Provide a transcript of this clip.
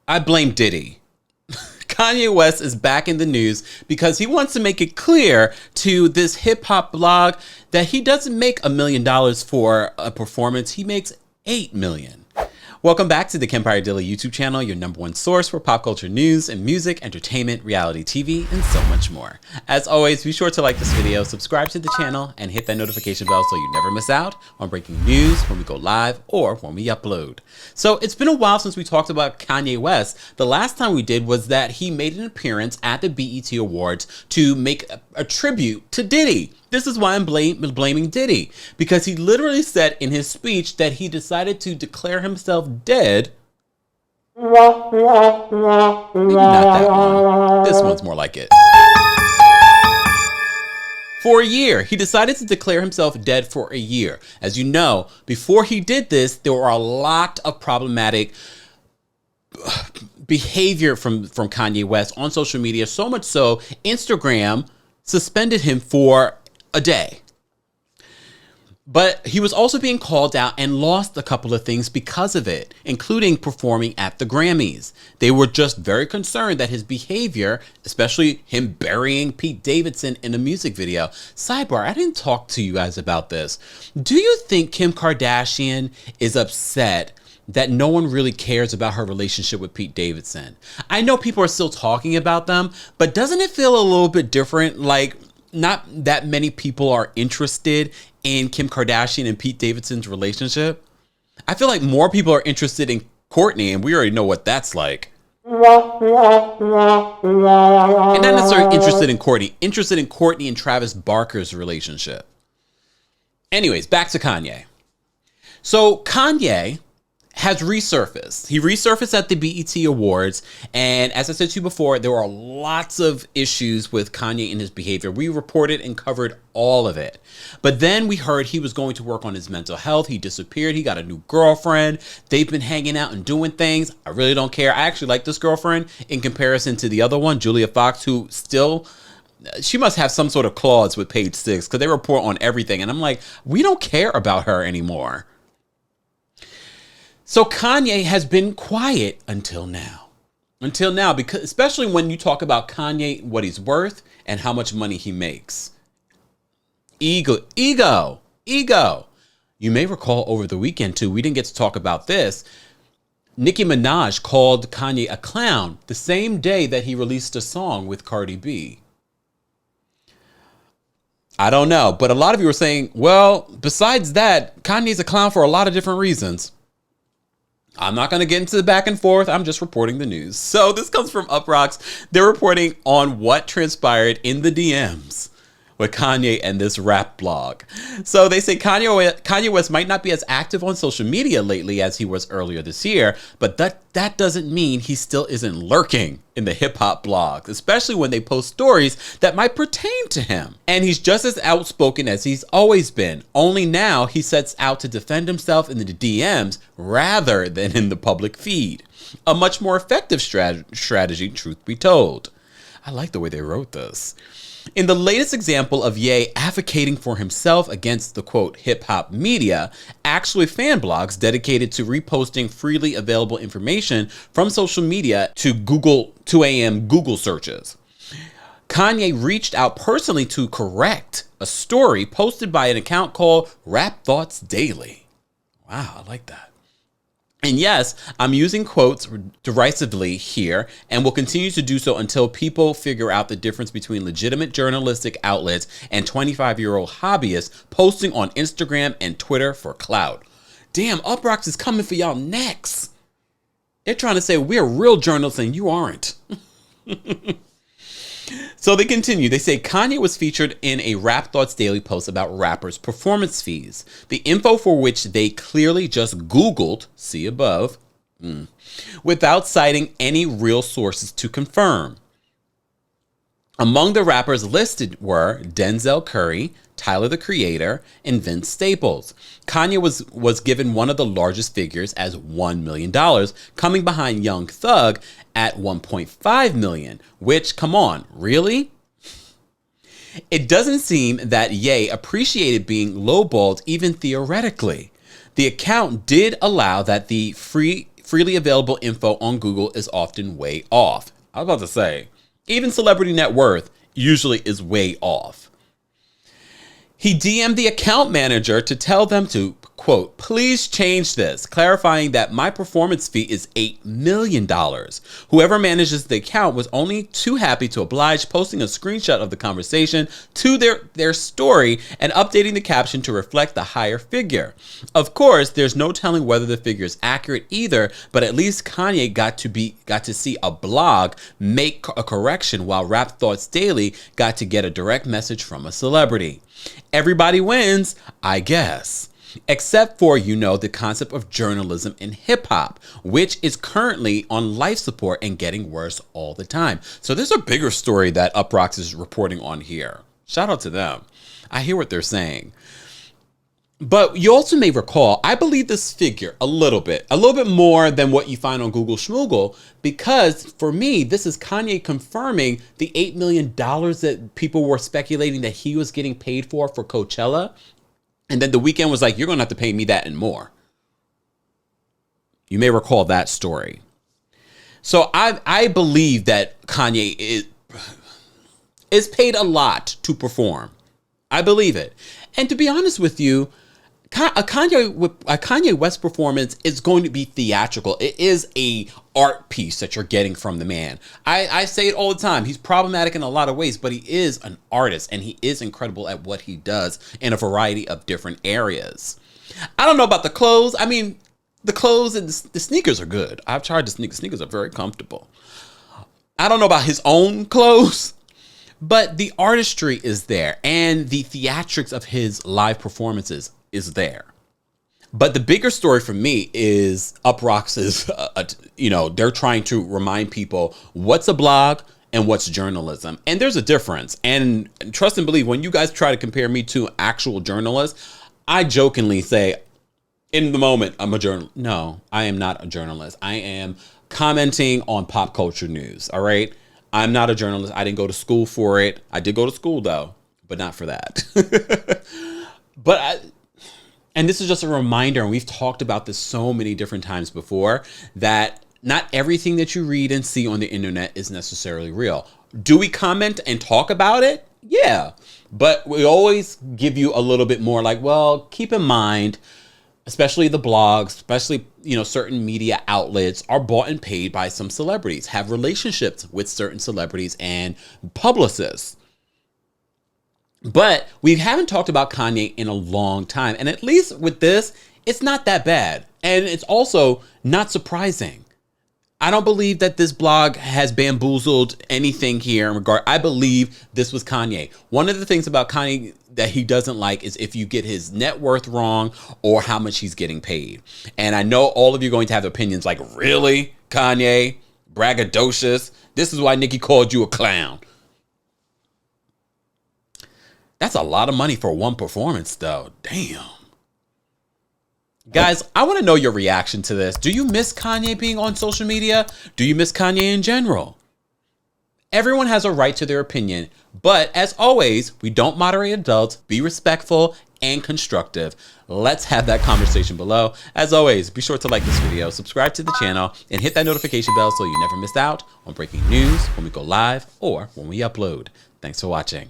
I blame Diddy. Kanye West is back in the news because he wants to make it clear to this hip hop blog that he doesn't make $1 million for a performance. He makes $8 million. Welcome back to the Kempire Daily YouTube channel, your #1 source for pop culture news and music, entertainment, reality TV, and so much more. As always, be sure to like this video, subscribe to the channel, and hit that notification bell so you never miss out on breaking news when we go live or when we upload. So it's been a while since we talked about Kanye West. The last time we did was that he made an appearance at the BET Awards to make a tribute to Diddy. This is why I'm blaming Diddy, because he literally said in his speech that he decided to declare himself dead. Maybe not that one. This one's more like it. For a year. He decided to declare himself dead for a year. As you know, before he did this, there were a lot of problematic behavior from Kanye West on social media, so much so Instagram suspended him for a day. But he was also being called out and lost a couple of things because of it, including performing at the Grammys. They were just very concerned that his behavior, especially him burying Pete Davidson in a music video. Sidebar, I didn't talk to you guys about this. Do you think Kim Kardashian is upset that no one really cares about her relationship with Pete Davidson? I know people are still talking about them, but doesn't it feel a little bit different? Like, not that many people are interested in Kim Kardashian and Pete Davidson's relationship. I feel like more people are interested in Kourtney, and we already know what that's like. And not necessarily interested in Kourtney and Travis Barker's relationship. Anyways, back to Kanye. So Kanye has resurfaced. He resurfaced at the BET Awards. And as I said to you before, there are lots of issues with Kanye and his behavior. We reported and covered all of it. But then we heard he was going to work on his mental health. He disappeared. He got a new girlfriend. They've been hanging out and doing things. I really don't care. I actually like this girlfriend in comparison to the other one, Julia Fox, who still... she must have some sort of clause with Page Six because they report on everything. And I'm like, we don't care about her anymore. So Kanye has been quiet until now. Because especially when you talk about Kanye, what he's worth and how much money he makes. Ego. You may recall over the weekend too, we didn't get to talk about this. Nicki Minaj called Kanye a clown the same day that he released a song with Cardi B. I don't know, but a lot of you were saying, well, besides that, Kanye's a clown for a lot of different reasons. I'm not going to get into the back and forth. I'm just reporting the news. So this comes from Uproxx. They're reporting on what transpired in the DMs with Kanye and this rap blog. So they say Kanye West might not be as active on social media lately as he was earlier this year, but that doesn't mean he still isn't lurking in the hip hop blogs, especially when they post stories that might pertain to him. And he's just as outspoken as he's always been, only now he sets out to defend himself in the DMs rather than in the public feed. A much more effective strategy, truth be told. I like the way they wrote this. In the latest example of Ye advocating for himself against the quote hip-hop media, actually fan blogs dedicated to reposting freely available information from social media to 2 a.m. Google searches. Kanye reached out personally to correct a story posted by an account called Rap Thoughts Daily. Wow, I like that. And yes, I'm using quotes derisively here and will continue to do so until people figure out the difference between legitimate journalistic outlets and 25-year-old hobbyists posting on Instagram and Twitter for clout. Damn, Uproxx is coming for y'all next. They're trying to say we're real journalists and you aren't. So they continue. They say Kanye was featured in a Rap Thoughts Daily post about rappers' performance fees, the info for which they clearly just Googled, see above, without citing any real sources to confirm. Among the rappers listed were Denzel Curry, Tyler the Creator, and Vince Staples. Kanye was given one of the largest figures as $1 million, coming behind Young Thug at $1.5 million, which, come on, really? It doesn't seem that Ye appreciated being lowballed even theoretically. The account did allow that the free freely available info on Google is often way off. I was about to say, even celebrity net worth usually is way off. He DM'd the account manager to tell them to, quote, please change this, clarifying that my performance fee is $8 million. Whoever manages the account was only too happy to oblige, posting a screenshot of the conversation to their story and updating the caption to reflect the higher figure. Of course, there's no telling whether the figure is accurate either, but at least Kanye got to see a blog make a correction, while Rap Thoughts Daily got to get a direct message from a celebrity. Everybody wins, I guess. Except for, the concept of journalism in hip hop, which is currently on life support and getting worse all the time. So there's a bigger story that Uproxx is reporting on here. Shout out to them. I hear what they're saying. But you also may recall, I believe this figure a little bit more than what you find on Google Schmoogle, because for me, this is Kanye confirming the $8 million that people were speculating that he was getting paid for Coachella. And then The Weeknd was like, you're going to have to pay me that and more. You may recall that story. So I believe that Kanye is paid a lot to perform. I believe it. And to be honest with you, a Kanye West performance is going to be theatrical. It is a art piece that you're getting from the man. I say it all the time. He's problematic in a lot of ways, but he is an artist and he is incredible at what he does in a variety of different areas. I don't know about the clothes. I mean, the clothes and the sneakers are good. I've tried the sneakers. Sneakers are very comfortable. I don't know about his own clothes, but the artistry is there and the theatrics of his live performances is there. But the bigger story for me is Uproxx's, they're trying to remind people what's a blog and what's journalism. And there's a difference. And trust and believe, when you guys try to compare me to an actual journalist, I jokingly say, in the moment, I'm a journalist. No, I am not a journalist. I am commenting on pop culture news, all right? I'm not a journalist. I didn't go to school for it. I did go to school, though, but not for that. And this is just a reminder, and we've talked about this so many different times before, that not everything that you read and see on the internet is necessarily real. Do we comment and talk about it? Yeah. But we always give you a little bit more like, well, keep in mind, especially the blogs, especially, certain media outlets are bought and paid by some celebrities, have relationships with certain celebrities and publicists. But we haven't talked about Kanye in a long time. And at least with this, it's not that bad. And it's also not surprising. I don't believe that this blog has bamboozled anything here in regard. I believe this was Kanye. One of the things about Kanye that he doesn't like is if you get his net worth wrong or how much he's getting paid. And I know all of you are going to have opinions like, really, Kanye? Braggadocious? This is why Nicki called you a clown. That's a lot of money for one performance, though. Damn. Guys, I want to know your reaction to this. Do you miss Kanye being on social media? Do you miss Kanye in general? Everyone has a right to their opinion, but as always, we don't moderate adults. Be respectful and constructive. Let's have that conversation below. As always, be sure to like this video, subscribe to the channel, and hit that notification bell so you never miss out on breaking news when we go live or when we upload. Thanks for watching.